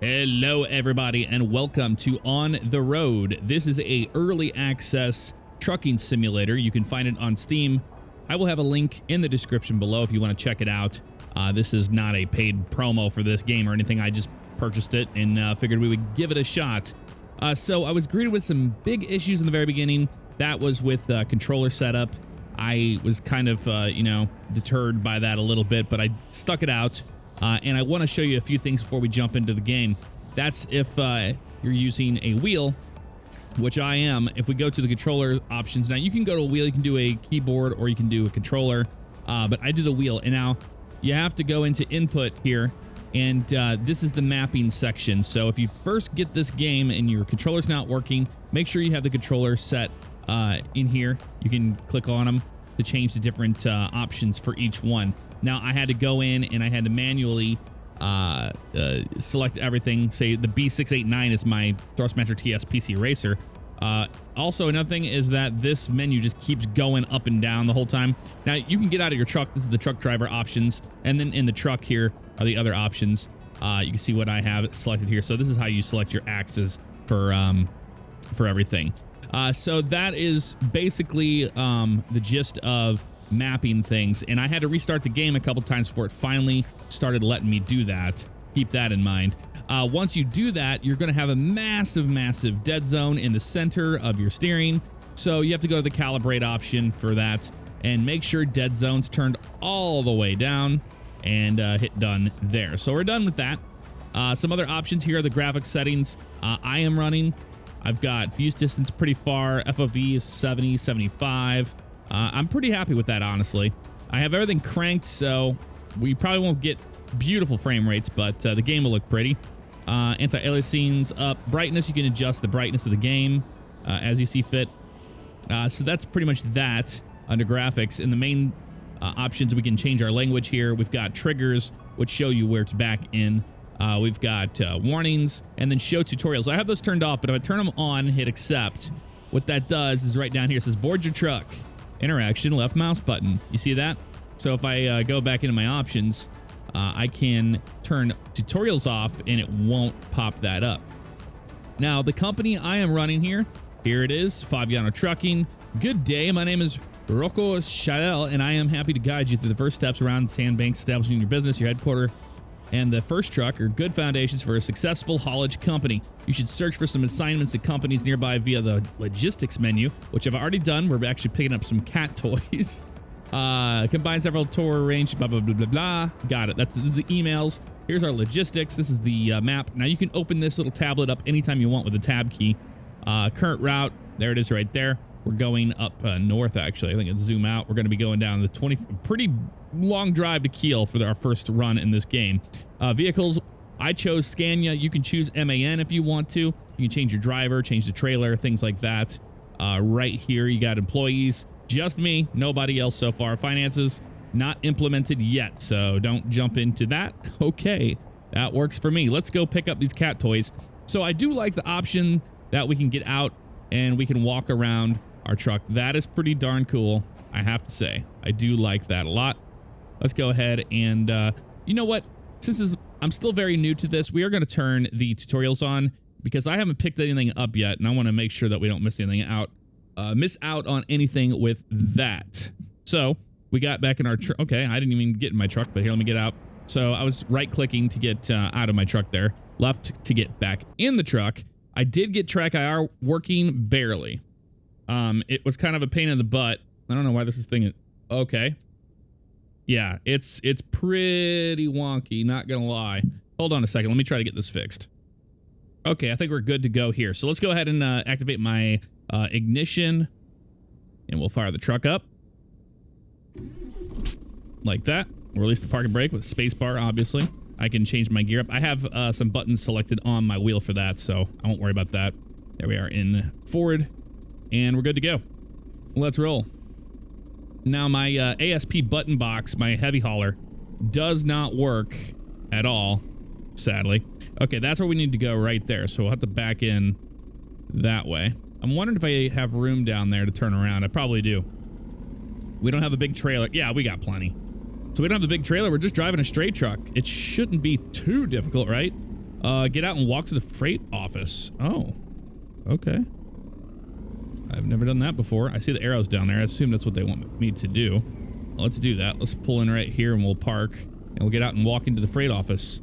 Hello everybody and welcome to On the Road. This is a early access trucking simulator. You can find it on Steam. I will have a link in the description below if you want to check it out. This is not a paid promo for this game or anything. I just purchased it and figured we would give it a shot. So I was greeted with some big issues in the very beginning. That was with controller setup. I was kind of, deterred by that a little bit, but I stuck it out. And I want to show you a few things before we jump into the game. That's if you're using a wheel, which I am. If we go to the controller options, now you can go to a wheel, you can do a keyboard, or you can do a controller, but I do the wheel. And now you have to go into input here, and this is the mapping section. So if you first get this game and your controller's not working, make sure you have the controller set in here. You can click on them to change the different options for each one. Now I had to go in and I had to manually select everything. Say the B689 is my Thrustmaster TS PC Racer. Also, another thing is that this menu just keeps going up and down the whole time. Now you can get out of your truck. This is the truck driver options, and then in the truck here are the other options. You can see what I have selected here. So this is how you select your axes for everything. So that is basically the gist of mapping things, and I had to restart the game a couple times before it finally started letting me do that. Keep that in mind. Once you do that, you're going to have a massive dead zone in the center of your steering, so you have to go to the calibrate option for that and make sure dead zone's turned all the way down and hit done there. So we're done with that. Some other options here are the graphics settings. I am running, I've got fuse distance pretty far, FOV is 70, 75. I'm pretty happy with that, honestly. I have everything cranked, so we probably won't get beautiful frame rates, but the game will look pretty. Anti-aliasing's up. Brightness, you can adjust the brightness of the game as you see fit. So that's pretty much that under graphics. In the main options, we can change our language here. We've got triggers, which show you where to back in. We've got warnings, and then show tutorials. I have those turned off, but if I turn them on, hit accept, what that does is right down here, it says board your truck. Interaction, left mouse button. You see that? So if I go back into my options, I can turn tutorials off and it won't pop that up. Now, the company I am running here it is, Fabiano Trucking. Good day, my name is Rocco Chadel, and I am happy to guide you through the first steps around Sandbanks, establishing your business, your headquarters, and the first truck are good foundations for a successful haulage company. You should search for some assignments at companies nearby via the logistics menu, which I've already done. We're actually picking up some cat toys. Combine several tour range, blah, blah, blah, blah, blah. Got it. This is the emails. Here's our logistics. This is the map. Now you can open this little tablet up anytime you want with the tab key. Current route. There it is right there. We're going up north, actually. I think it's zoom out. We're going to be going down the pretty long drive to Kiel for our first run in this game. Vehicles, I chose Scania. You can choose MAN if you want to. You can change your driver, change the trailer, things like that. Right here, you got employees. Just me, nobody else so far. Finances, not implemented yet, so don't jump into that. Okay, that works for me. Let's go pick up these cat toys. So I do like the option that we can get out and we can walk around our truck. That is pretty darn cool, I have to say. I do like that a lot. Let's go ahead and, you know what? Since I'm still very new to this, we are going to turn the tutorials on because I haven't picked anything up yet, and I want to make sure that we don't miss anything out. Miss out on anything with that. So we got back in our truck. Okay, I didn't even get in my truck, but here, let me get out. So I was right-clicking to get out of my truck there, left to get back in the truck. I did get track IR working barely. It was kind of a pain in the butt. I don't know why this is thinking. Okay. Yeah, it's pretty wonky, not gonna lie. Hold on a second, let me try to get this fixed. Okay, I think we're good to go here. So let's go ahead and activate my ignition, and we'll fire the truck up. Like that. We'll release the parking brake with spacebar, obviously. I can change my gear up. I have some buttons selected on my wheel for that, so I won't worry about that. There we are in forward, and we're good to go. Let's roll. Now my ASP button box, my heavy hauler, does not work at all, sadly. Okay, that's where we need to go right there. So we'll have to back in that way. I'm wondering if I have room down there to turn around. I probably do. We don't have a big trailer. Yeah, we got plenty. So we don't have the big trailer. We're just driving a straight truck. It shouldn't be too difficult, right? Get out and walk to the freight office. Oh, okay. I've never done that before. I see the arrows down there. I assume that's what they want me to do. Let's do that. Let's pull in right here and we'll park and we'll get out and walk into the freight office.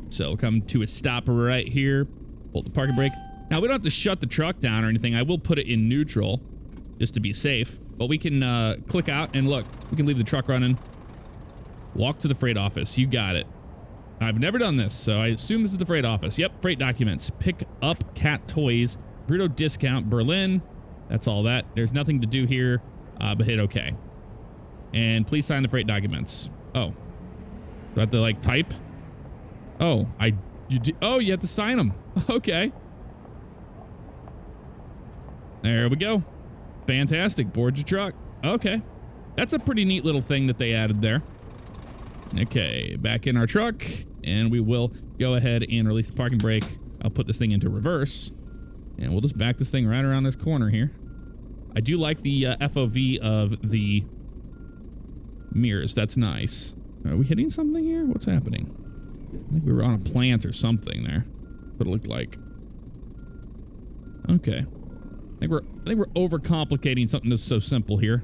So we'll come to a stop right here. Hold the parking brake. Now we don't have to shut the truck down or anything. I will put it in neutral just to be safe, but we can click out and look, we can leave the truck running. Walk to the freight office. You got it. I've never done this, so I assume this is the freight office. Yep, freight documents. Pick up cat toys. Brutto discount Berlin. That's all that. There's nothing to do here, but hit OK. And please sign the freight documents. Oh, do I have to like type? Oh, you have to sign them. Okay. There we go. Fantastic. Board your truck. Okay. That's a pretty neat little thing that they added there. Okay, back in our truck, and we will go ahead and release the parking brake. I'll put this thing into reverse, and we'll just back this thing right around this corner here. I do like the FOV of the mirrors. That's nice. Are we hitting something here? What's happening? I think we were on a plant or something there. What it looked like. Okay. I think we're overcomplicating something that's so simple here.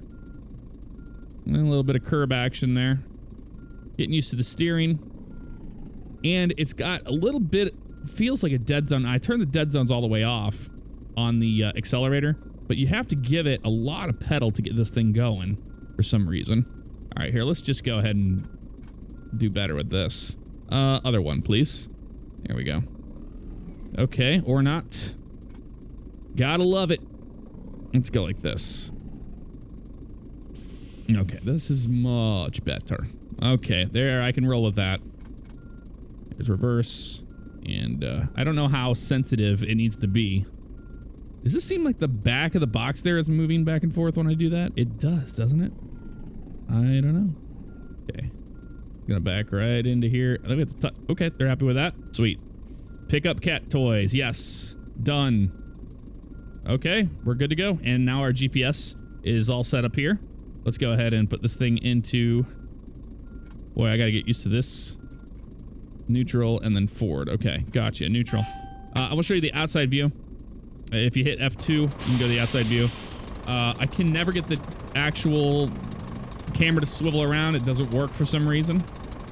And a little bit of curb action there. Getting used to the steering. And it's got a little bit, feels like a dead zone. I turned the dead zones all the way off on the accelerator, but you have to give it a lot of pedal to get this thing going for some reason. All right, here, let's just go ahead and do better with this. Other one, please. There we go. Okay, or not. Gotta love it. Let's go like this. Okay, this is much better. Okay, there, I can roll with that. There's reverse, and I don't know how sensitive it needs to be. Does this seem like the back of the box there is moving back and forth when I do that? It does, doesn't it? I don't know. Okay. Gonna back right into here. I think it's okay, they're happy with that. Sweet. Pick up cat toys. Yes. Done. Okay, we're good to go. And now our GPS is all set up here. Let's go ahead and put this thing into... Boy, I gotta get used to this. Neutral and then forward. Okay, gotcha. Neutral. I will show you the outside view. If you hit F2, you can go to the outside view. I can never get the actual camera to swivel around. It doesn't work for some reason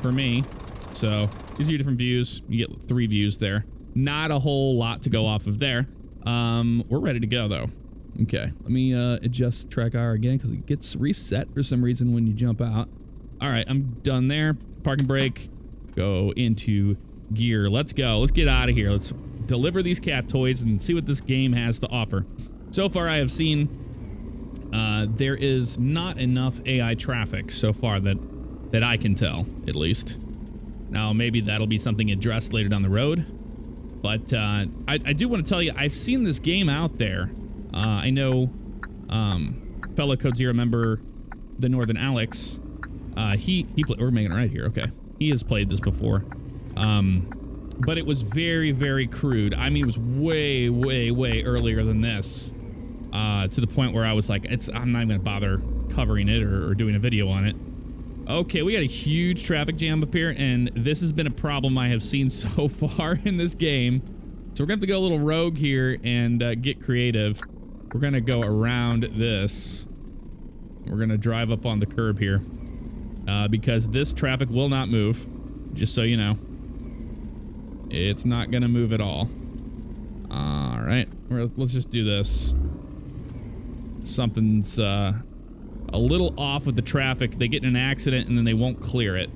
for me. So these are your different views. You get 3 views there. Not a whole lot to go off of there. We're ready to go though. Okay, let me adjust track hour again because it gets reset for some reason when you jump out. All right, I'm done there. Parking brake. Go into gear. Let's go. Let's get out of here. Let's deliver these cat toys and see what this game has to offer. So far, I have seen there is not enough AI traffic so far that I can tell, at least. Now, maybe that'll be something addressed later down the road. But I do want to tell you, I've seen this game out there. I know fellow Code Zero member, the Northern Alex, we're making it right here, okay. He has played this before. But it was very, very crude. I mean, it was way, way, way earlier than this. To the point where I was like, I'm not even gonna bother covering it or doing a video on it. Okay, we got a huge traffic jam up here, and this has been a problem I have seen so far in this game. So we're gonna have to go a little rogue here and get creative. We're gonna go around this. We're gonna drive up on the curb here because this traffic will not move, just so you know. It's not gonna move at all. All right, let's just do this. Something's a little off with the traffic. They get in an accident and then they won't clear it.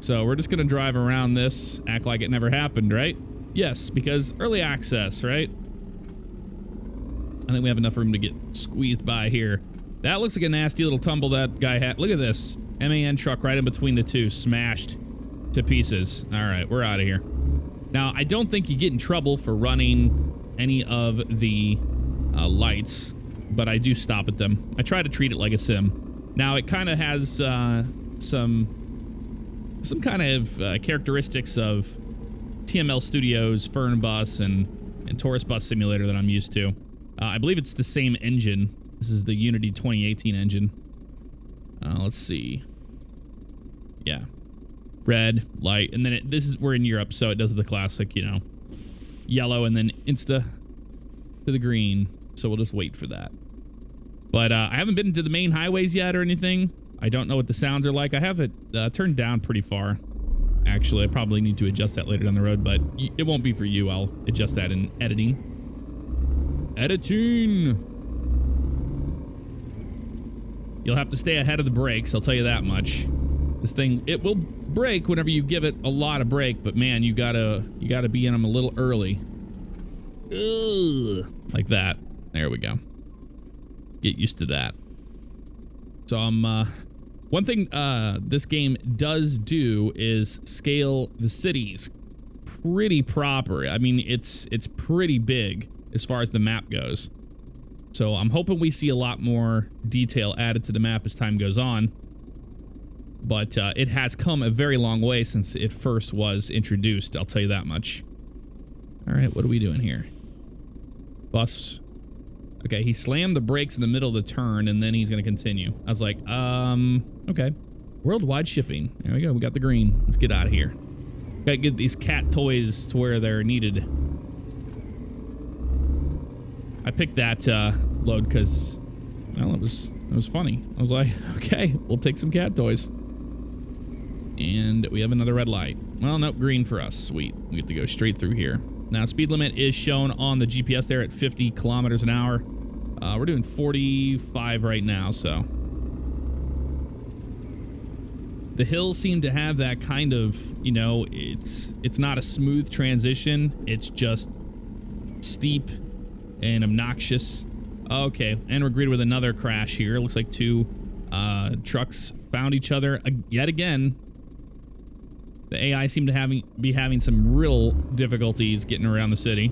So we're just gonna drive around this, act like it never happened, right? Yes, because early access, right? I think we have enough room to get squeezed by here. That looks like a nasty little tumble that guy had. Look at this. MAN truck right in between the two, smashed to pieces. All right, we're out of here. Now, I don't think you get in trouble for running any of the lights, but I do stop at them. I try to treat it like a sim. Now, it kind of has some kind of characteristics of TML Studios, Fern Bus, and Taurus Bus Simulator that I'm used to. I believe it's the same engine. This is the Unity 2018 engine. Let's see. Yeah. red, light, and then we're in Europe, so it does the classic, you know, yellow and then insta to the green. So we'll just wait for that. But I haven't been to the main highways yet or anything. I don't know what the sounds are like. I have it turned down pretty far. Actually, I probably need to adjust that later down the road, but it won't be for you. I'll adjust that in editing. Editing! You'll have to stay ahead of the brakes, I'll tell you that much. This thing, it will brake whenever you give it a lot of brake, but man, you gotta be in them a little early. Ugh, like that. There we go. Get used to that. So one thing this game does do is scale the cities pretty proper. I mean, it's pretty big as far as the map goes. So I'm hoping we see a lot more detail added to the map as time goes on. But it has come a very long way since it first was introduced, I'll tell you that much. All right, what are we doing here? Bus. Okay, he slammed the brakes in the middle of the turn, and then he's going to continue. I was like, okay. Worldwide shipping. There we go. We got the green. Let's get out of here. Got to get these cat toys to where they're needed. I picked that load because, well, it was funny. I was like, okay, we'll take some cat toys. And we have another red light. Well, nope, green for us. Sweet. We get to go straight through here. Now, speed limit is shown on the GPS there at 50 kilometers an hour. We're doing 45 right now, so. The hills seem to have that kind of, you know, it's not a smooth transition. It's just steep and obnoxious. Okay, and we're greeted with another crash here. Looks like two trucks found each other yet again. The AI seem to be having some real difficulties getting around the city.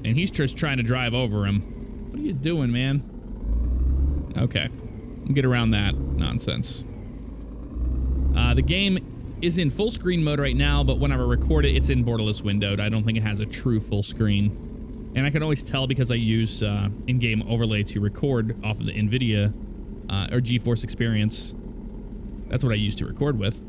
And he's just trying to drive over him. What are you doing, man? Okay. We'll get around that nonsense. The game is in full screen mode right now, but whenever I record it, it's in borderless windowed. I don't think it has a true full screen. And I can always tell because I use in-game overlay to record off of the NVIDIA or GeForce Experience. That's what I use to record with.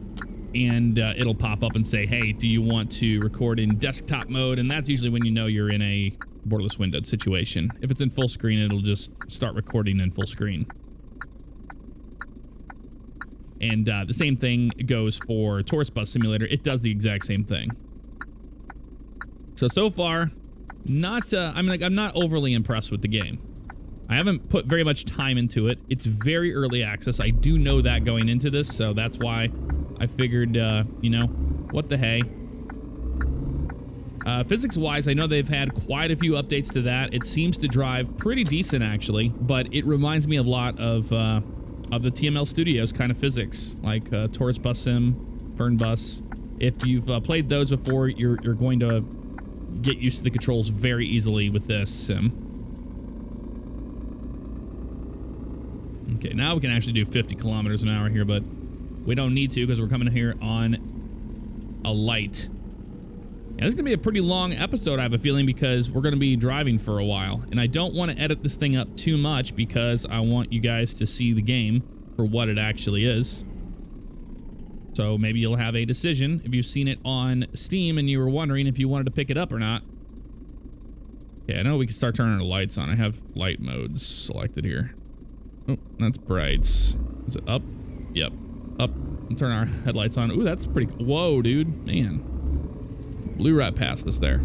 And it'll pop up and say, hey, do you want to record in desktop mode? And that's usually when you know you're in a borderless windowed situation. If it's in full screen, it'll just start recording in full screen. And the same thing goes for Tourist Bus Simulator. It does the exact same thing. So far, not, I'm not overly impressed with the game. I haven't put very much time into it. It's very early access. I do know that going into this, so that's why I figured, you know, what the hey. Physics-wise, I know they've had quite a few updates to that. It seems to drive pretty decent, actually, but it reminds me a lot of the TML Studios kind of physics, like Tourist Bus Sim, Fern Bus. If you've played those before, you're going to get used to the controls very easily with this sim. Okay, now we can actually do 50 kilometers an hour here, but we don't need to because we're coming here on a light. Yeah, this is going to be a pretty long episode, I have a feeling, because we're going to be driving for a while. And I don't want to edit this thing up too much because I want you guys to see the game for what it actually is. So maybe you'll have a decision if you've seen it on Steam and you were wondering if you wanted to pick it up or not. Yeah, I know we can start turning the lights on. I have light modes selected here. Oh, that's brights. Is it up? Yep. Up. We'll turn our headlights on. Ooh, that's pretty cool. Whoa, dude. Man. Blew right past us there.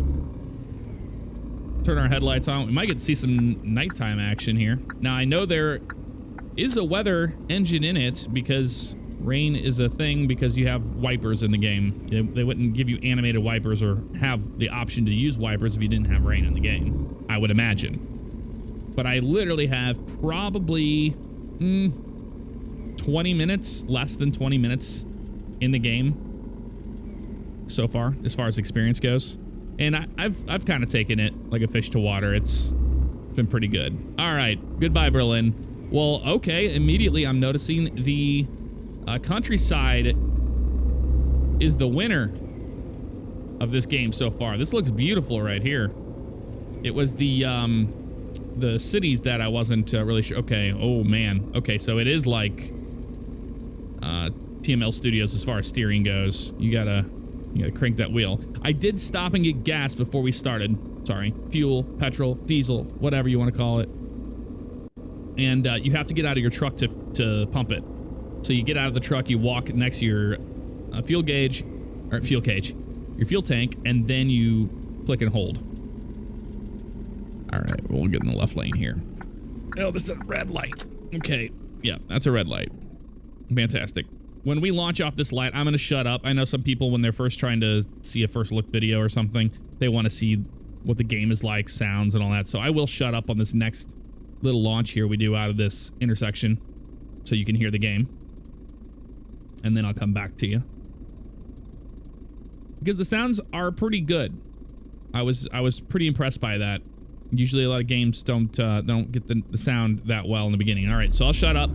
Turn our headlights on. We might get to see some nighttime action here. Now, I know there is a weather engine in it because rain is a thing because you have wipers in the game. They wouldn't give you animated wipers or have the option to use wipers if you didn't have rain in the game, I would imagine. But I literally have probably 20 minutes, less than 20 minutes in the game so far as experience goes. And I've kind of taken it like a fish to water. It's been pretty good. All right, goodbye, Berlin. Well, okay, immediately I'm noticing the countryside is the winner of this game so far. This looks beautiful right here. It was the cities that I wasn't really sure. Okay, oh man. Okay, so it is like TML Studios as far as steering goes. You gotta crank that wheel. I did stop and get gas before we started. Sorry, fuel, petrol, diesel, whatever you want to call it. And you have to get out of your truck to pump it. So you get out of the truck, you walk next to your fuel tank, and then you click and hold. All right, we'll get in the left lane here. Oh, this is a red light. Okay, yeah, that's a red light. Fantastic. When we launch off this light, I'm going to shut up. I know some people, when they're first trying to see a first look video or something, they want to see what the game is like, sounds and all that. So I will shut up on this next little launch here we do out of this intersection so you can hear the game. And then I'll come back to you. Because the sounds are pretty good. I was pretty impressed by that. Usually a lot of games don't get the sound that well in the beginning. All right, so I'll shut up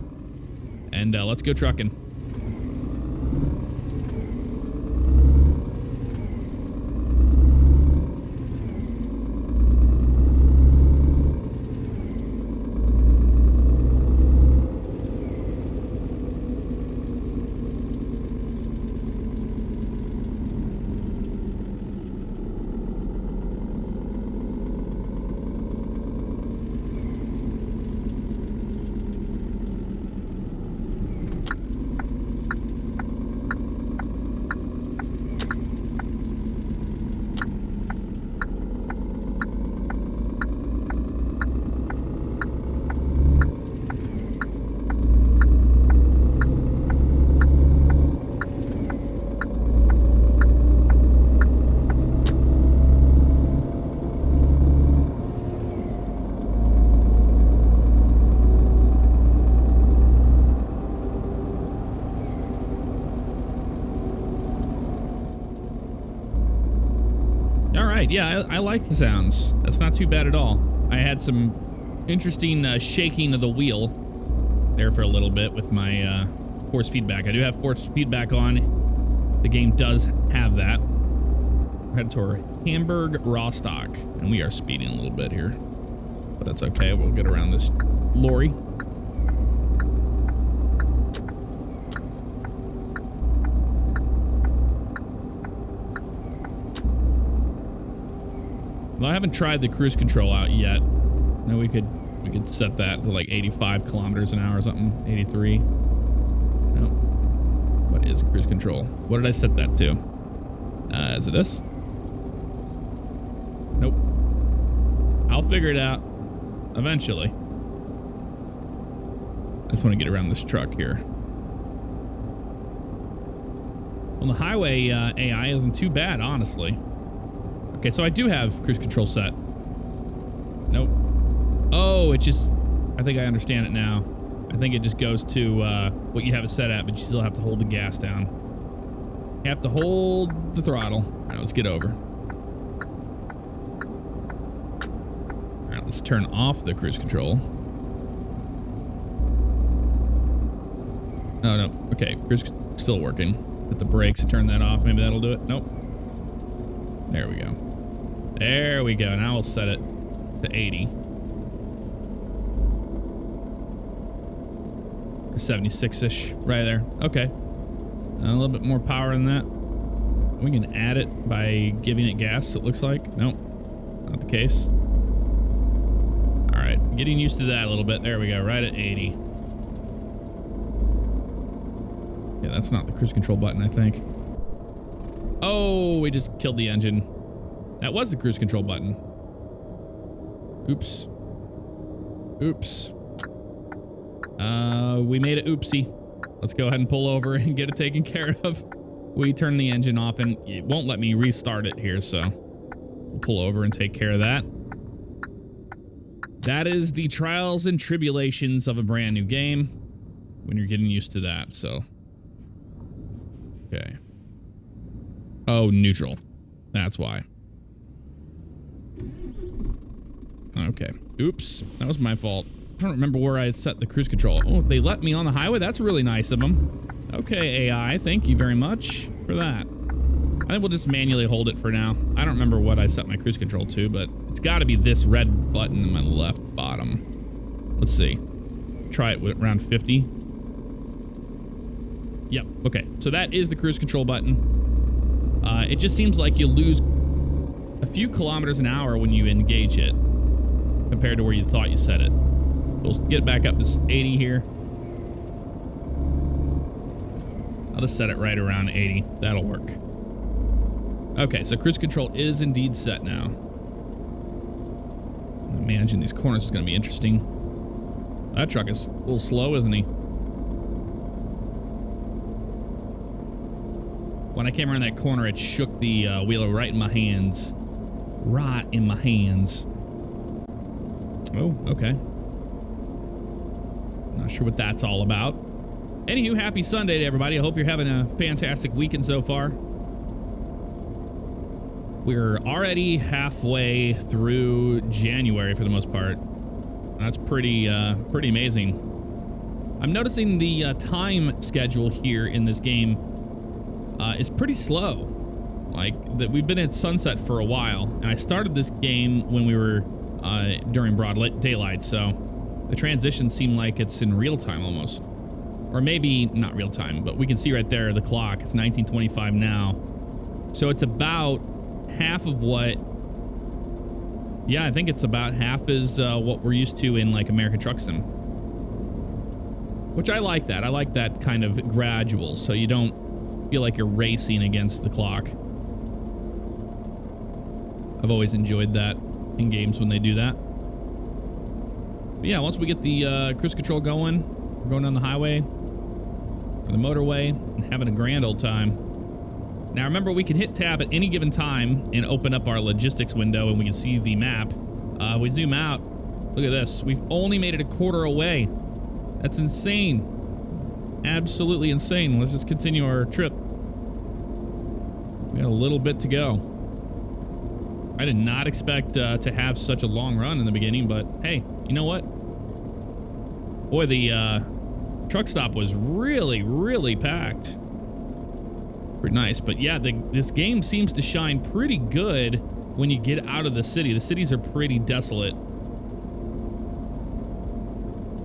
and let's go trucking. Yeah, I like the sounds. That's not too bad at all. I had some interesting shaking of the wheel there for a little bit with my force feedback. I do have force feedback on. The game does have that. We're headed toward Hamburg Rostock, and we are speeding a little bit here, but that's okay. We'll get around this lorry. Well, I haven't tried the cruise control out yet. No, we could set that to like 85 kilometers an hour or something. 83. No. What is cruise control? What did I set that to? Is it this? Nope. I'll figure it out eventually. I just want to get around this truck here. Well, the highway AI isn't too bad, honestly. Okay, so I do have cruise control set. Nope. Oh, it just... I think I understand it now. I think it just goes to what you have it set at, but you still have to hold the gas down. You have to hold the throttle. All right, let's get over. All right, let's turn off the cruise control. Oh, no. Okay, cruise still working. Hit the brakes and turn that off. Maybe that'll do it. Nope. There we go. There we go. Now we'll set it to 80. 76-ish, right there. Okay. A little bit more power than that. We can add it by giving it gas, it looks like. Nope, not the case. All right, getting used to that a little bit. There we go, right at 80. Yeah, that's not the cruise control button, I think. Oh, we just killed the engine. That was the cruise control button. Oops. Oops. We made it oopsie. Let's go ahead and pull over and get it taken care of. We turned the engine off and it won't let me restart it here, so we'll pull over and take care of that. That is the trials and tribulations of a brand new game when you're getting used to that, so. Okay. Oh, neutral. That's why. Okay. Oops. That was my fault. I don't remember where I set the cruise control. Oh, they let me on the highway? That's really nice of them. Okay, AI. Thank you very much for that. I think we'll just manually hold it for now. I don't remember what I set my cruise control to, but it's got to be this red button in my left bottom. Let's see. Try it with around 50. Yep. Okay. So that is the cruise control button. It just seems like you lose a few kilometers an hour when you engage it compared to where you thought you set it. We'll get back up to 80 here. I'll just set it right around 80. That'll work. Okay, so cruise control is indeed set now. Managing these corners is going to be interesting. That truck is a little slow, isn't he? When I came around that corner, it shook the wheeler right in my hands. Right in my hands. Oh, okay. Not sure what that's all about. Anywho, happy Sunday to everybody. I hope you're having a fantastic weekend so far. We're already halfway through January for the most part. That's pretty amazing. I'm noticing the time schedule here in this game is pretty slow. Like that, we've been at sunset for a while, and I started this game when we were during broad daylight, so the transition seemed like it's in real time almost, or maybe not real time, but we can see right there the clock. It's 19:25 now, so it's about half of what. Yeah, I think it's about half is what we're used to in like American Truck Sim, which I like that. I like that kind of gradual, so you don't feel like you're racing against the clock. I've always enjoyed that in games when they do that. But yeah, once we get the cruise control going, we're going down the highway or the motorway and having a grand old time. Now remember, we can hit tab at any given time and open up our logistics window, and we can see the map. We zoom out. Look at this. We've only made it a quarter away. That's insane. Absolutely insane. Let's just continue our trip. We got a little bit to go. I did not expect to have such a long run in the beginning, but hey, you know what? Boy, the truck stop was really, really packed. Pretty nice, but yeah, this game seems to shine pretty good when you get out of the city. The cities are pretty desolate.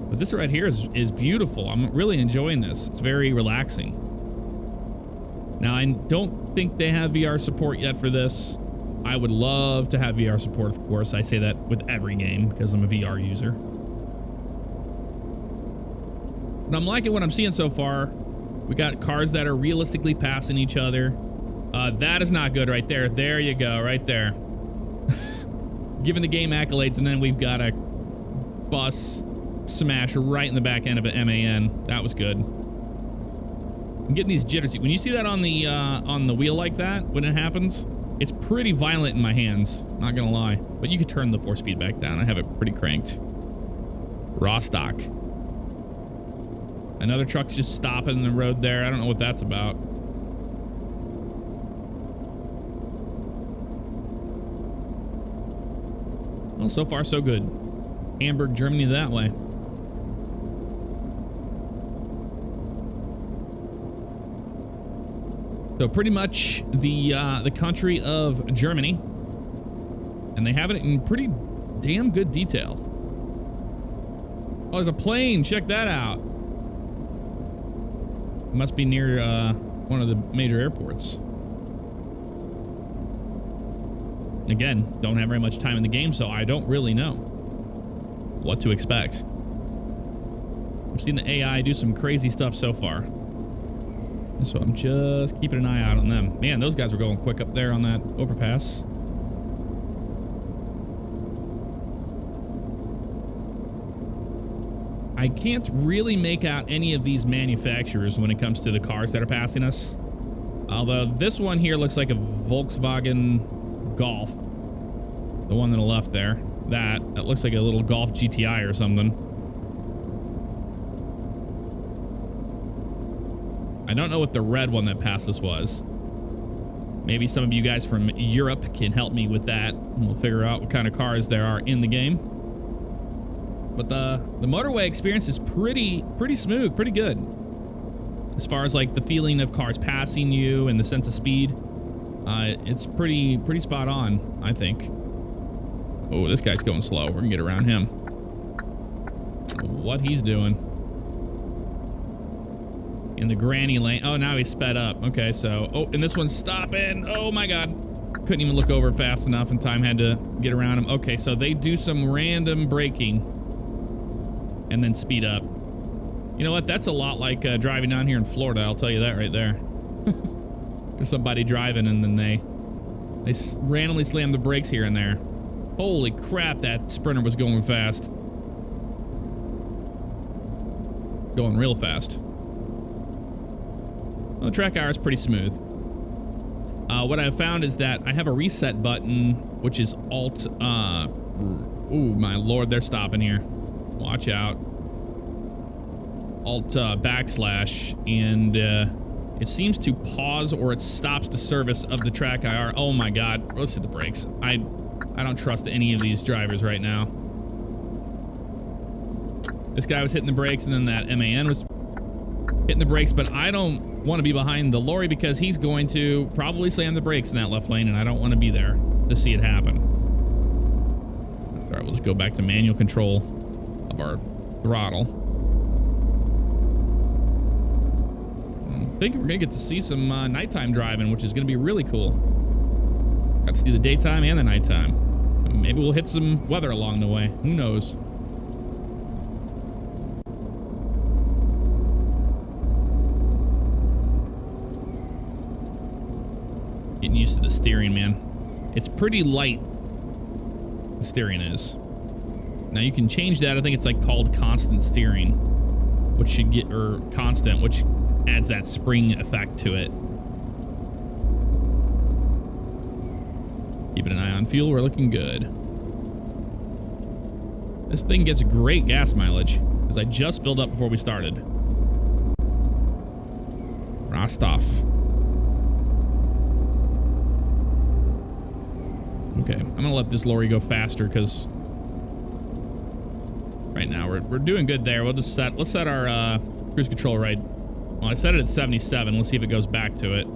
But this right here is beautiful. I'm really enjoying this. It's very relaxing. Now, I don't think they have VR support yet for this. I would love to have VR support, of course. I say that with every game because I'm a VR user. But I'm liking what I'm seeing so far. We got cars that are realistically passing each other. That is not good right there. There you go, right there. Giving the game accolades, and then we've got a bus smash right in the back end of an MAN. That was good. I'm getting these jitters. When you see that on the wheel like that, when it happens, it's pretty violent in my hands. Not gonna lie. But you could turn the force feedback down. I have it pretty cranked. Raw stock. Another truck's just stopping in the road there. I don't know what that's about. Well, so far so good. Hamburg, Germany that way. So pretty much the country of Germany, and they have it in pretty damn good detail. Oh, there's a plane. Check that out. It must be near one of the major airports. Again, don't have very much time in the game, so I don't really know what to expect. I've seen the AI do some crazy stuff so far, so I'm just keeping an eye out on them. Man, those guys were going quick up there on that overpass. I can't really make out any of these manufacturers when it comes to the cars that are passing us. Although this one here looks like a Volkswagen Golf. The one on the left there. That looks like a little Golf GTI or something. I don't know what the red one that passed us was. Maybe some of you guys from Europe can help me with that. We'll figure out what kind of cars there are in the game. But the motorway experience is pretty smooth, pretty good. As far as like the feeling of cars passing you and the sense of speed, it's pretty spot on, I think. Oh, this guy's going slow. We're gonna get around him. What he's doing. in the granny lane. Oh, now he's sped up. Okay, so, oh, and this one's stopping. Oh my God. Couldn't even look over fast enough in time, had to get around him. Okay, so they do some random braking and then speed up. You know what? That's a lot like driving down here in Florida. I'll tell you that right there. There's somebody driving and then they randomly slam the brakes here and there. Holy crap, that Sprinter was going fast. Going real fast. Well, the track hour is pretty smooth. What I've found is that I have a reset button, which is Alt. Oh my Lord, they're stopping here. Watch out. Alt backslash, and it seems to pause or it stops the service of the track IR. Oh my God, let's hit the brakes. I don't trust any of these drivers right now. This guy was hitting the brakes, and then that MAN was hitting the brakes, but I don't want to be behind the lorry because he's going to probably slam the brakes in that left lane, and I don't want to be there to see it happen. All right, we'll just go back to manual control of our throttle. I think we're gonna get to see some nighttime driving, which is gonna be really cool. Got to see the daytime and the nighttime. Maybe we'll hit some weather along the way. Who knows? Getting used to the steering, man. It's pretty light. The steering is. Now you can change that. I think it's like called constant steering, which should get, or constant, which adds that spring effect to it. Keeping an eye on fuel, we're looking good. This thing gets great gas mileage because I just filled up before we started. Rostov. Okay, I'm gonna let this lorry go faster because right now we're doing good there. We'll just let's set our cruise control right. Well, I set it at 77. Let's see if it goes back to it.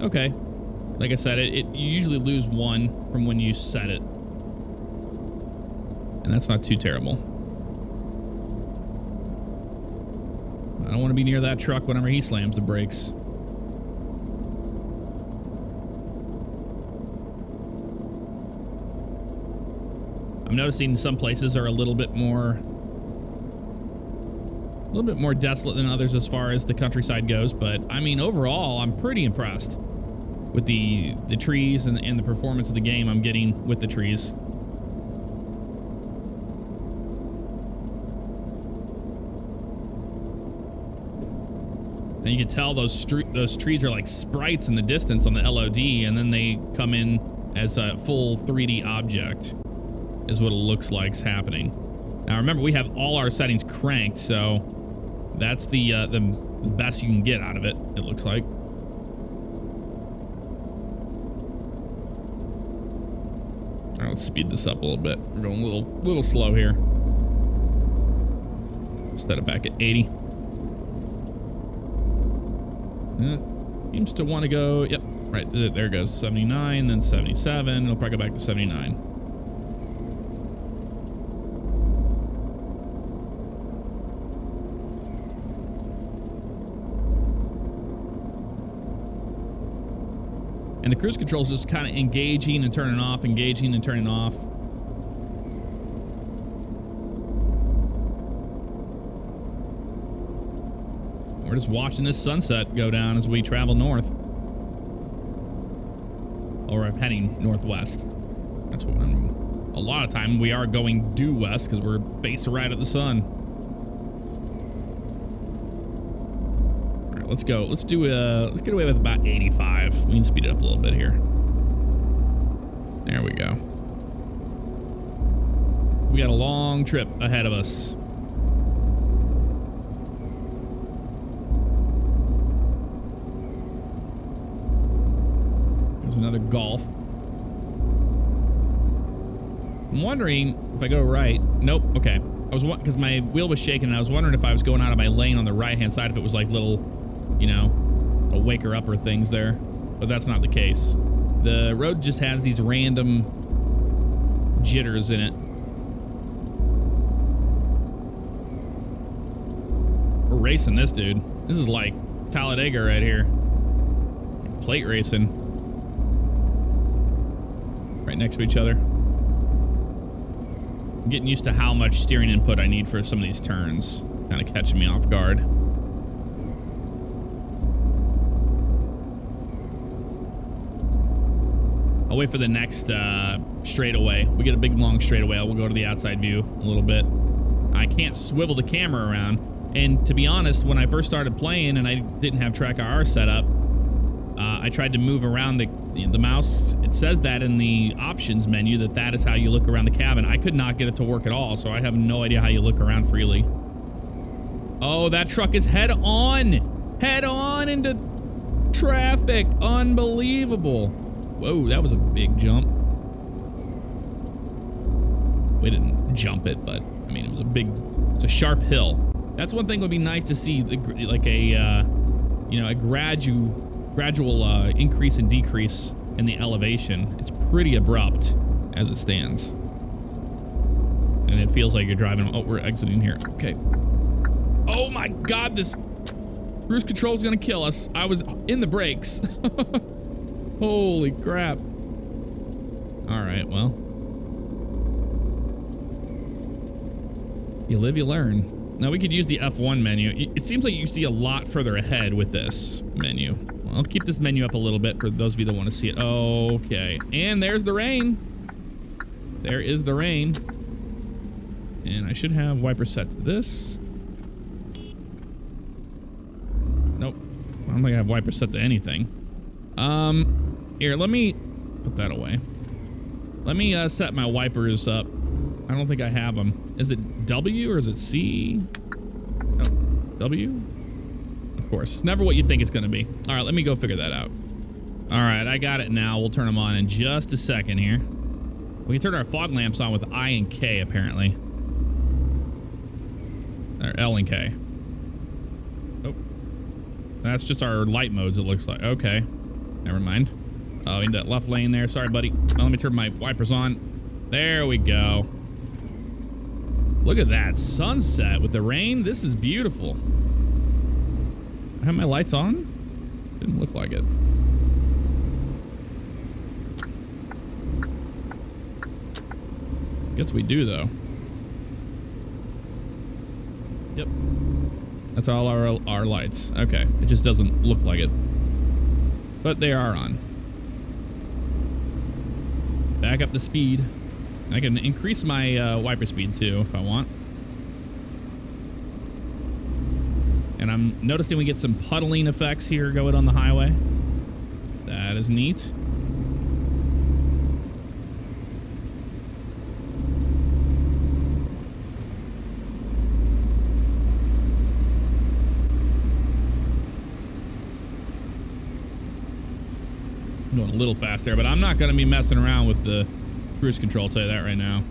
Okay. Like I said, you usually lose 1 from when you set it. And that's not too terrible. I don't want to be near that truck whenever he slams the brakes. I'm noticing some places are a little bit more desolate than others as far as the countryside goes, but I mean overall I'm pretty impressed with the trees and the performance of the game I'm getting with the trees. And you can tell those trees are like sprites in the distance on the LOD, and then they come in as a full 3D object is what it looks like's happening. Now remember, we have all our settings cranked, so that's the best you can get out of it, it looks like. All right, let's speed this up a little bit. We're going a little slow here. Set it back at 80. Seems to want to go, yep, right, there it goes, 79, then 77. It'll probably go back to 79. And the cruise control is just kind of engaging and turning off, engaging and turning off. We're just watching this sunset go down as we travel north. Or I'm heading northwest. That's what a lot of time we are going due west because we're faced right at the sun. All right, let's go. Let's get away with about 85. We can speed it up a little bit here. There we go. We got a long trip ahead of us. There's another Golf. I'm wondering if I go right. Nope. Okay. I was because my wheel was shaking, and I was wondering if I was going out of my lane on the right-hand side, if it was like little, you know, little waker upper things there, but that's not the case. The road just has these random jitters in it. We're racing this dude. This is like Talladega right here. Plate racing. Right next to each other. I'm getting used to how much steering input I need for some of these turns. Kind of catching me off guard. I'll wait for the next straightaway. We get a big long straightaway. We'll go to the outside view a little bit. I can't swivel the camera around. And to be honest, when I first started playing and I didn't have track IR set up, I tried to move around the mouse. It says that in the options menu that is how you look around the cabin. I could not get it to work at all, so I have no idea how you look around freely. Oh, that truck is head on into traffic. Unbelievable. Whoa, that was a big jump. We didn't jump it, but I mean, it's a sharp hill. That's one thing would be nice to see, like a, you know, a gradual increase and decrease in the elevation. It's pretty abrupt as it stands. And it feels like you're driving. Oh, we're exiting here. Okay. Oh my God, this cruise control is gonna kill us. I was in the brakes. Holy crap. All right, well. You live, you learn. Now we could use the F1 menu. It seems like you see a lot further ahead with this menu. Well, I'll keep this menu up a little bit for those of you that want to see it. Okay, and there's the rain. There is the rain. And I should have wiper set to this. Nope, I don't think I have wiper set to anything. Here, let me put that away. Let me set my wipers up. I don't think I have them. Is it W or is it C? No, W? Of course. It's never what you think it's going to be. All right, let me go figure that out. All right, I got it now. We'll turn them on in just a second here. We can turn our fog lamps on with I and K, apparently. Or L and K. Oh. That's just our light modes, it looks like. Okay. Never mind. Oh, in that left lane there. Sorry, buddy. Oh, let me turn my wipers on. There we go. Look at that sunset with the rain. This is beautiful. I have my lights on? Didn't look like it. Guess we do, though. Yep. That's all our lights. Okay. It just doesn't look like it. But they are on. Back up to speed. I can increase my wiper speed too if I want. And I'm noticing we get some puddling effects here going on the highway. That is neat. I'm going a little fast there, but I'm not going to be messing around with the cruise control, I'll tell you that right now.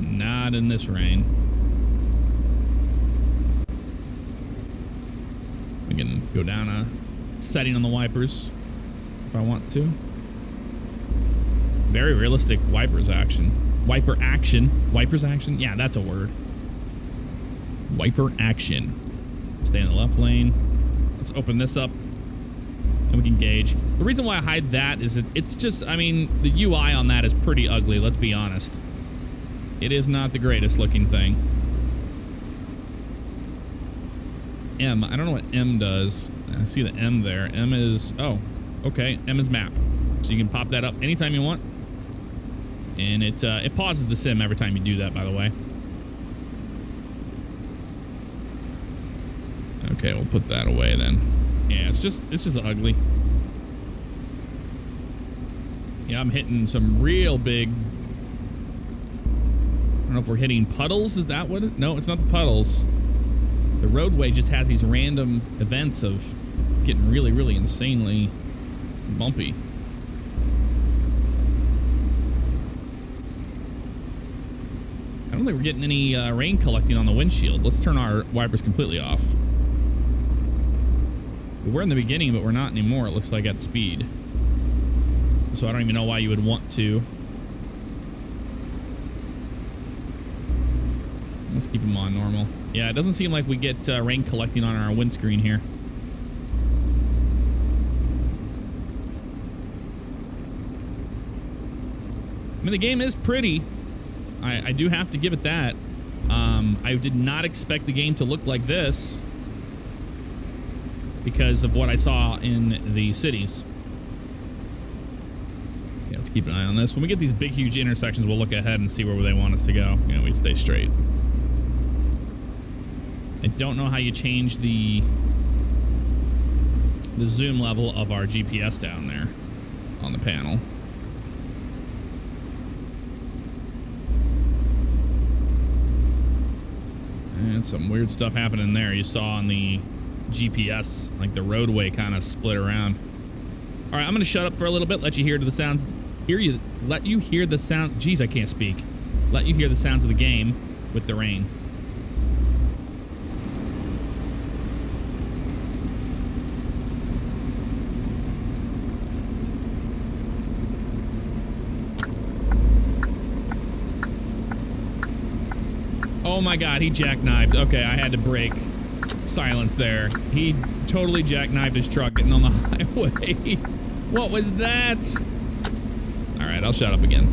Not in this rain. We can go down a setting on the wipers if I want to. Very realistic wipers action. Wiper action. Wipers action? Yeah, that's a word. Wiper action. Stay in the left lane. Let's open this up. And we can gauge. The reason why I hide that is it's just, I mean, the UI on that is pretty ugly, let's be honest. It is not the greatest looking thing. M, I don't know what M does. I see the M there. M is, oh, okay, M is map. So you can pop that up anytime you want. And it pauses the sim every time you do that, by the way. Okay, we'll put that away then. Yeah, it's just ugly. Yeah, I'm hitting some real big. I don't know if we're hitting puddles. Is that what? No, it's not the puddles. The roadway just has these random events of getting really, really insanely bumpy. I don't think we're getting any rain collecting on the windshield. Let's turn our wipers completely off. We were in the beginning, but we're not anymore, it looks like, at speed. So I don't even know why you would want to. Let's keep them on normal. Yeah, it doesn't seem like we get rain collecting on our windscreen here. I mean, the game is pretty. I do have to give it that. I did not expect the game to look like this because of what I saw in the cities. Yeah, let's keep an eye on this. When we get these big, huge intersections, we'll look ahead and see where they want us to go. You know, we stay straight. I don't know how you change the zoom level of our GPS down there on the panel. And some weird stuff happening there. You saw on the GPS, like the roadway kind of split around. All right, I'm going to shut up for a little bit, let you hear the sounds. Let you hear the sound. Jeez, I can't speak. Let you hear the sounds of the game with the rain. Oh my God, he jackknifed. Okay, I had to break silence there. He totally jackknifed his truck getting on the highway. What was that? All right, I'll shut up again.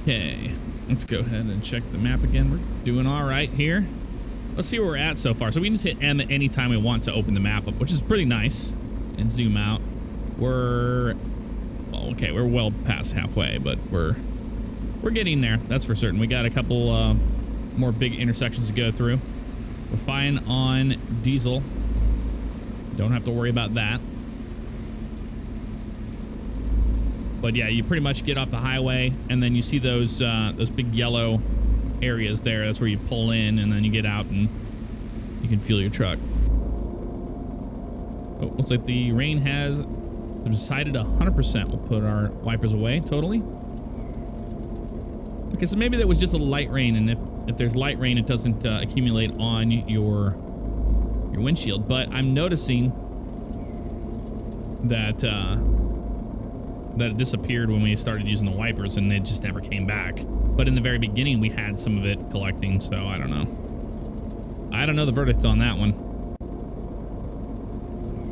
Okay, let's go ahead and check the map again. We're doing all right here. Let's see where we're at so far. So we can just hit M at any time we want to open the map up, which is pretty nice, and zoom out. We're okay. We're well past halfway, but we're getting there. That's for certain. We got a couple more big intersections to go through. We're fine on diesel. Don't have to worry about that. But yeah, you pretty much get off the highway, and then you see those big yellow areas there. That's where you pull in, and then you get out, and you can fuel your truck. Oh, looks like the rain has subsided 100%. We'll put our wipers away totally. Okay, so maybe that was just a light rain, and if there's light rain, it doesn't accumulate on your windshield. But I'm noticing that that it disappeared when we started using the wipers, and it just never came back. But in the very beginning, we had some of it collecting, so I don't know. I don't know the verdict on that one.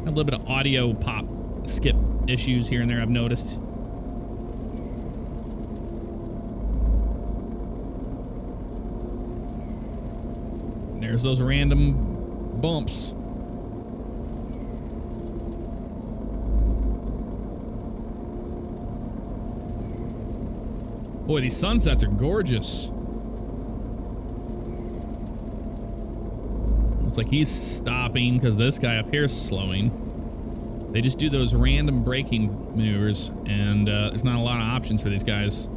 A little bit of audio pop skip issues here and there, I've noticed. There's those random bumps. Boy, these sunsets are gorgeous. Looks like he's stopping because this guy up here is slowing. They just do those random braking maneuvers, and there's not a lot of options for these guys.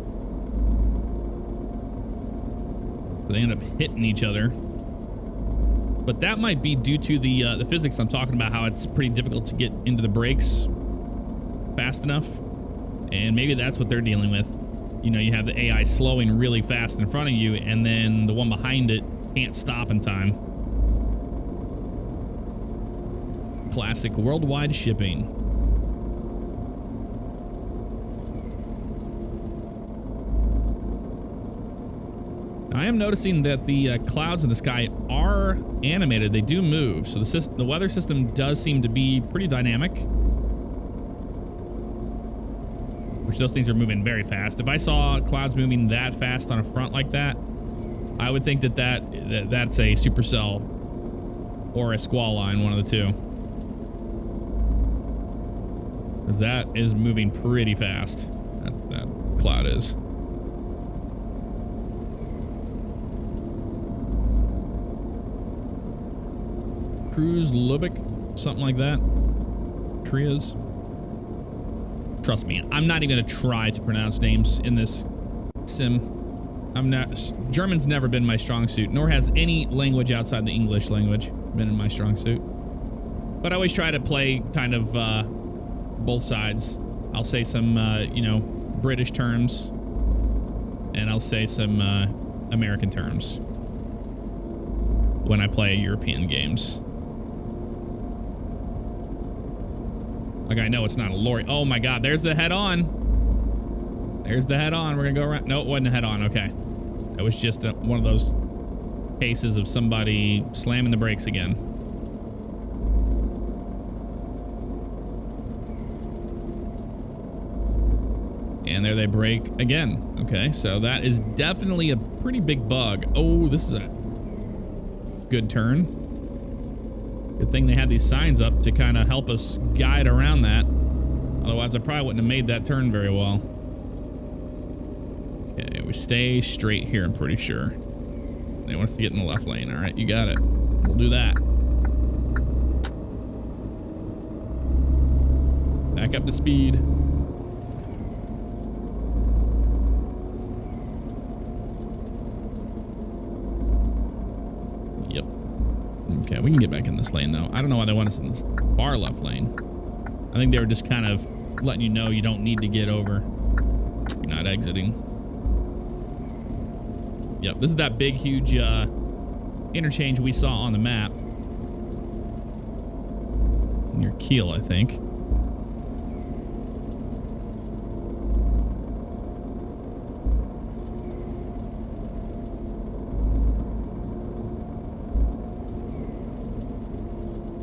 They end up hitting each other. But that might be due to the physics I'm talking about, how it's pretty difficult to get into the brakes fast enough. And maybe that's what they're dealing with. You know, you have the AI slowing really fast in front of you, and then the one behind it can't stop in time. Classic worldwide shipping. I am noticing that the clouds in the sky are animated. They do move, so the weather system does seem to be pretty dynamic. Which those things are moving very fast. If I saw clouds moving that fast on a front like that, I would think that's a supercell or a squall line, one of the two. Because that is moving pretty fast. That cloud is. Cruz Lubbock, something like that. Trias. Trust me, I'm not even gonna try to pronounce names in this sim. I'm not. German's never been my strong suit, nor has any language outside the English language been in my strong suit. But I always try to play kind of both sides. I'll say some, you know, British terms, and I'll say some American terms when I play European games. Like, I know it's not a lorry. Oh my God, there's the head on. There's the head on. We're gonna go around. No, it wasn't a head on. Okay. It was just one of those cases of somebody slamming the brakes again. And there they brake again. Okay, so that is definitely a pretty big bug. Oh, this is a good turn. Good thing they had these signs up to kind of help us guide around that. Otherwise, I probably wouldn't have made that turn very well. Okay, we stay straight here, I'm pretty sure. They want us to get in the left lane. All right, you got it. We'll do that. Back up to speed. Yep. Okay, we can get back in this lane, though. I don't know why they want us in this far left lane. I think they were just kind of letting you know you don't need to get over. You're not exiting. Yep, this is that big, huge interchange we saw on the map. Near Kiel, I think.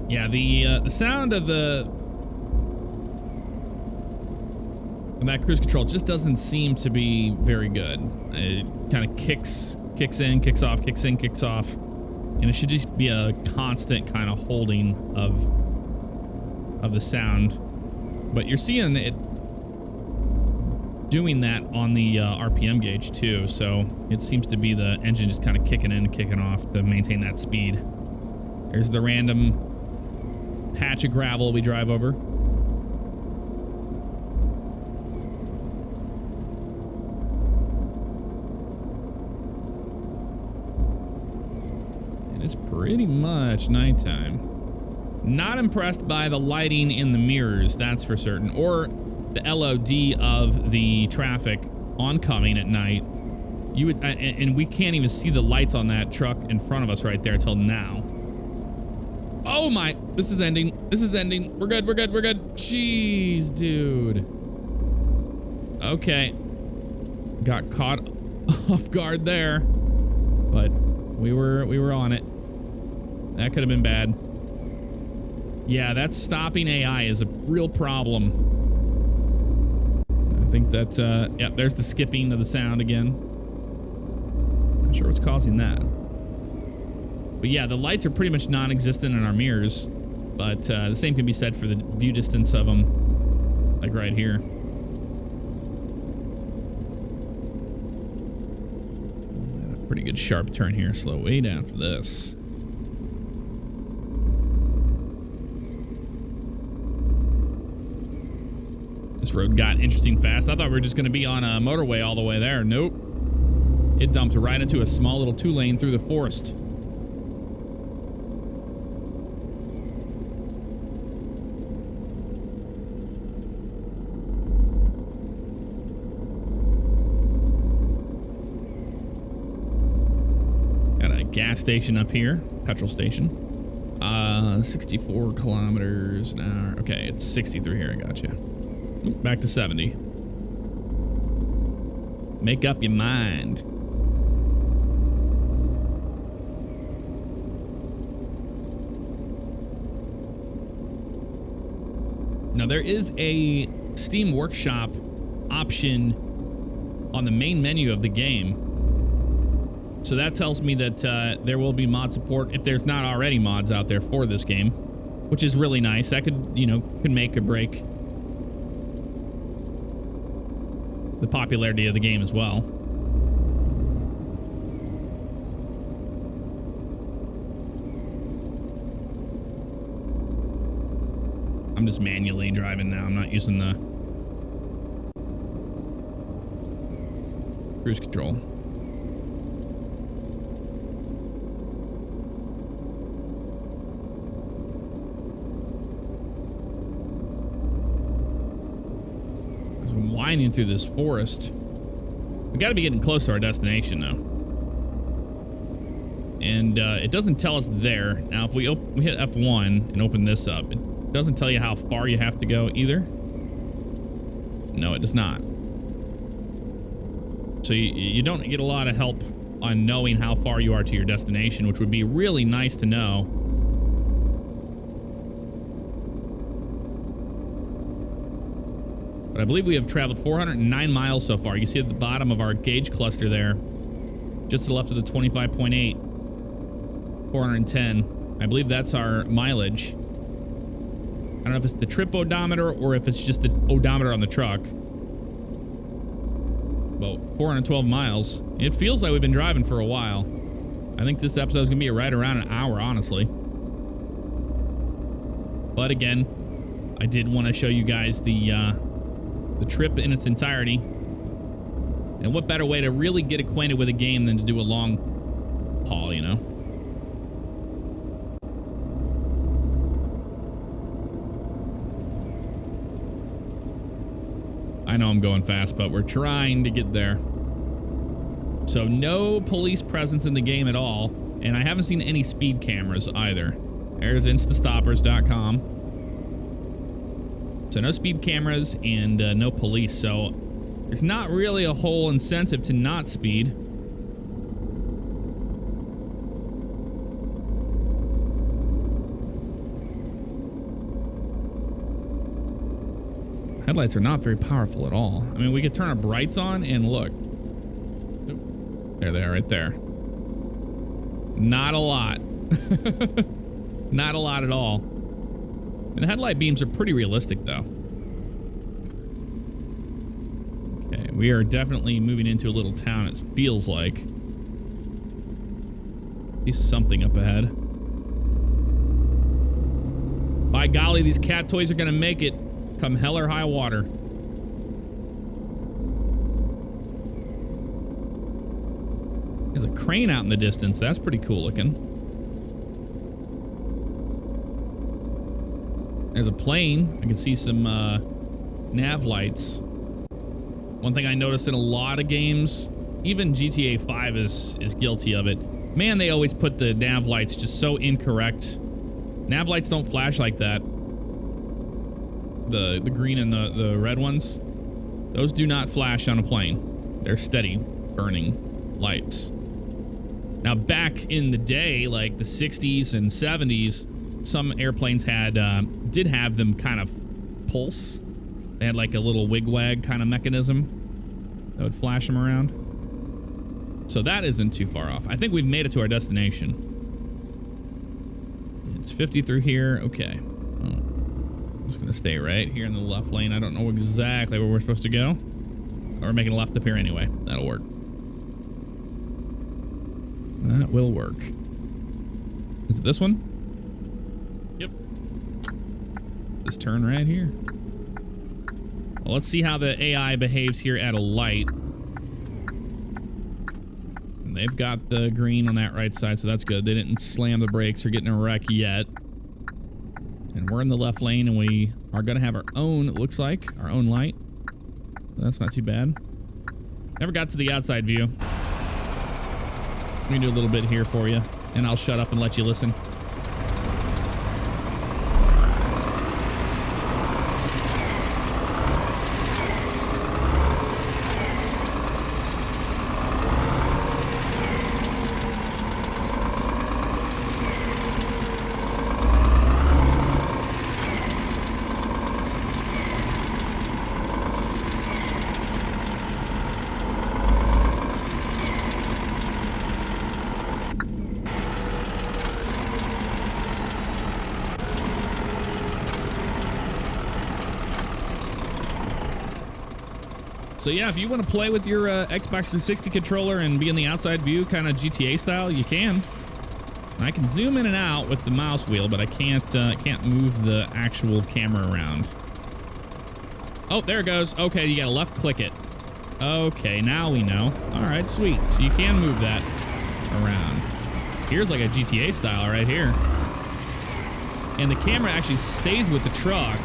Yeah, the sound of that cruise control just doesn't seem to be very good. It kind of kicks in, kicks off, kicks in, kicks off. And it should just be a constant kind of holding of the sound. But you're seeing it doing that on the RPM gauge too. So it seems to be the engine just kind of kicking in and kicking off to maintain that speed. There's the random patch of gravel we drive over. It's pretty much nighttime. Not impressed by the lighting in the mirrors, that's for certain, or the LOD of the traffic oncoming at night. You would, and we can't even see the lights on that truck in front of us right there till now. Oh my! This is ending. This is ending. We're good. We're good. We're good. Jeez, dude. Okay. Got caught off guard there, but we were on it. That could have been bad. Yeah, that stopping AI is a real problem. I think that, yeah, there's the skipping of the sound again. Not sure what's causing that. But yeah, the lights are pretty much non-existent in our mirrors, but the same can be said for the view distance of them, like right here. A pretty good sharp turn here. Slow way down for this. This road got interesting fast. I thought we were just going to be on a motorway all the way there. Nope. It dumped right into a small little 2-lane through the forest. Got a gas station up here. Petrol station. 64 kilometers an hour. Okay, it's 63 here. I gotcha. Back to 70. Make up your mind. Now there is a Steam Workshop option on the main menu of the game. So that tells me that there will be mod support if there's not already mods out there for this game, which is really nice. That could, you know, could make or break the popularity of the game as well. I'm just manually driving now. I'm not using the cruise control. Winding through this forest. We got to be getting close to our destination now. And it doesn't tell us there. Now, if we hit F1 and open this up, it doesn't tell you how far you have to go either. No, it does not. So you don't get a lot of help on knowing how far you are to your destination, which would be really nice to know. But I believe we have traveled 409 miles so far. You can see at the bottom of our gauge cluster there, just to the left of the 25.8, 410. I believe that's our mileage. I don't know if it's the trip odometer or if it's just the odometer on the truck. About 412 miles. It feels like we've been driving for a while. I think this episode is going to be right around an hour, honestly. But again, I did want to show you guys the trip in its entirety. And what better way to really get acquainted with a game than to do a long haul, you know? I know I'm going fast, but we're trying to get there. So no police presence in the game at all. And I haven't seen any speed cameras either. There's instastoppers.com. So no speed cameras and no police, so there's not really a whole incentive to not speed. Headlights are not very powerful at all. I mean, we could turn our brights on and look. Oop, there they are right there. Not a lot. Not a lot at all. And the headlight beams are pretty realistic, though. Okay, we are definitely moving into a little town, it feels like. There's something up ahead. By golly, these cat toys are gonna make it, come hell or high water. There's a crane out in the distance. That's pretty cool looking. There's a plane. I can see some nav lights. One thing I noticed in a lot of games, even GTA 5 is guilty of it. Man, they always put the nav lights just so incorrect. Nav lights don't flash like that. The green and the red ones, those do not flash on a plane. They're steady burning lights. Now, back in the day, like the 60s and 70s, some airplanes did have them kind of pulse. They had like a little wig-wag kind of mechanism that would flash them around. So that isn't too far off. I think we've made it to our destination. It's 50 through here. Okay. Well, I'm just going to stay right here in the left lane. I don't know exactly where we're supposed to go. Or we're making a left up here anyway. That'll work. That will work. Is it this one? Yep. This turn right here. Well, let's see how the AI behaves here at a light. And they've got the green on that right side, so that's good. They didn't slam the brakes or get in a wreck yet. And we're in the left lane, and we are going to have our own, it looks like, our own light. That's not too bad. Never got to the outside view. Let me do a little bit here for you, and I'll shut up and let you listen. So yeah, if you want to play with your Xbox 360 controller and be in the outside view, kind of GTA style, you can. I can zoom in and out with the mouse wheel, but I can't move the actual camera around. Oh, there it goes. Okay, you gotta left click it. Okay, now we know. All right, sweet. So you can move that around. Here's like a GTA style right here. And the camera actually stays with the truck,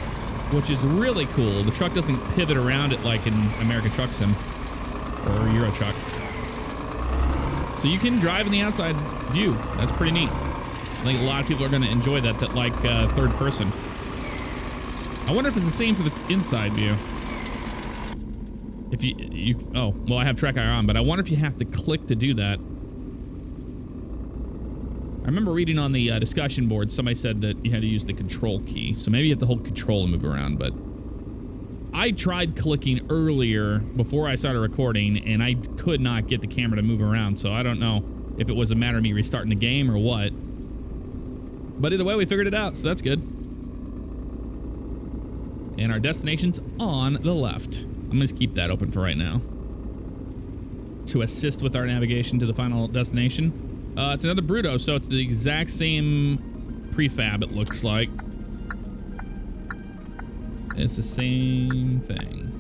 which is really cool. The truck doesn't pivot around it like in American Truck Sim or Euro Truck. So you can drive in the outside view. That's pretty neat. I think a lot of people are going to enjoy that like third person. I wonder if it's the same for the inside view. If oh, well, I have track IR on, but I wonder if you have to click to do that. I remember reading on the discussion board, somebody said that you had to use the control key. So maybe you have to hold control and move around, but I tried clicking earlier before I started recording and I could not get the camera to move around. So I don't know if it was a matter of me restarting the game or what. But either way, we figured it out, so that's good. And our destination's on the left. I'm gonna just keep that open for right now to assist with our navigation to the final destination. It's another Bruto, so it's the exact same prefab, it looks like. It's the same thing.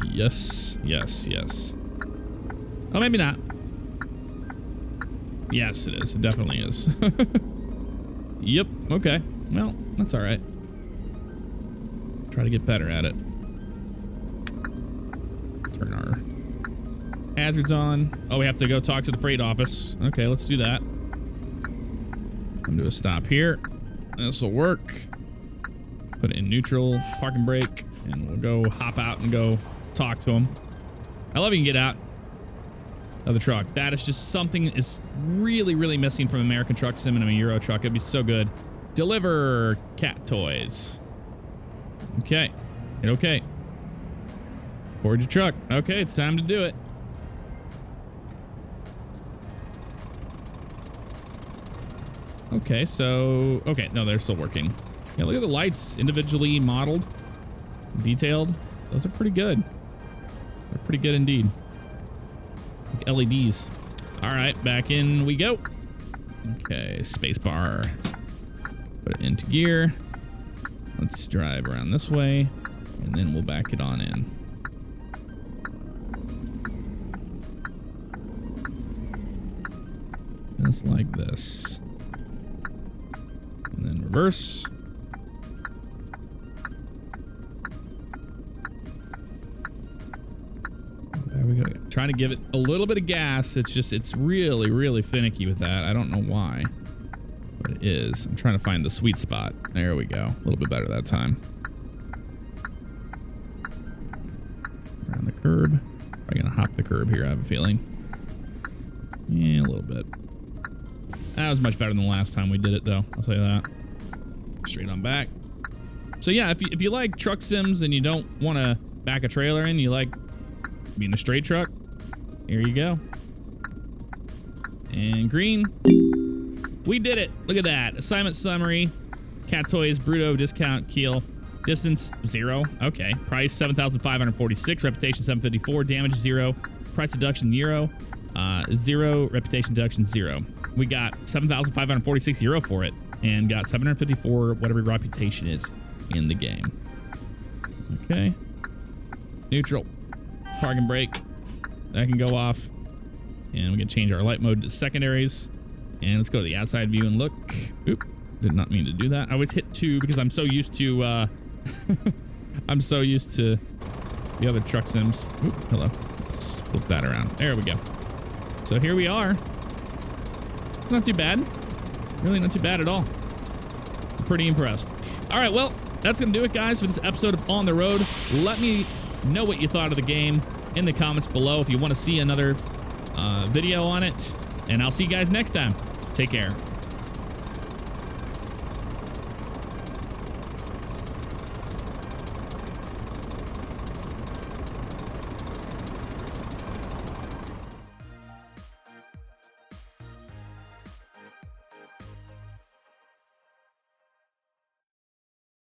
Yes, yes, yes. Oh, maybe not. Yes, it is. It definitely is. Yep, okay. Well, that's all right. Try to get better at it. Turn our hazards on. Oh, we have to go talk to the freight office. Okay, let's do that. Come to a stop here. This will work. Put it in neutral, parking brake, and we'll go hop out and go talk to him. I love you can get out of the truck. That is just something is really, really missing from American Truck Sim and a Euro Truck. It'd be so good. Deliver cat toys. Okay. Okay. Board your truck. Okay, it's time to do it. Okay, so... Okay, no, they're still working. Yeah, look at the lights. Individually modeled. Detailed. Those are pretty good. They're pretty good indeed. Like LEDs. All right, back in we go. Okay, spacebar. Put it into gear. Let's drive around this way, and then we'll back it on in. Just like this. And then reverse. There we go. Trying to give it a little bit of gas. It's just, it's really, really finicky with that. I don't know why, but it is. I'm trying to find the sweet spot. There we go. A little bit better that time. Around the curb. I'm gonna hop the curb here, I have a feeling. Yeah, a little bit. That was much better than the last time we did it, though. I'll tell you that. Straight on back. So yeah, if you like truck sims and you don't want to back a trailer in, you like being a straight truck, here you go. And green. We did it. Look at that. Assignment summary. Cat toys, Bruto, discount, keel. Distance, 0. Okay. Price, 7,546. Reputation, 754. Damage, 0. Price deduction, 0. 0. Reputation deduction, 0. We got 7,546 euro for it and got 754 whatever reputation is in the game. Okay. Neutral. Parking brake. That can go off. And we can change our light mode to secondaries. And let's go to the outside view and look. Oop. Did not mean to do that. I always hit 2 because I'm so used to I'm so used to the other truck sims. Oop, hello. Let's flip that around. There we go. So here we are. It's not too bad. Really not too bad at all. I'm pretty impressed. All right, well, that's going to do it, guys, for this episode of On the Road. Let me know what you thought of the game in the comments below if you want to see another video on it. And I'll see you guys next time. Take care.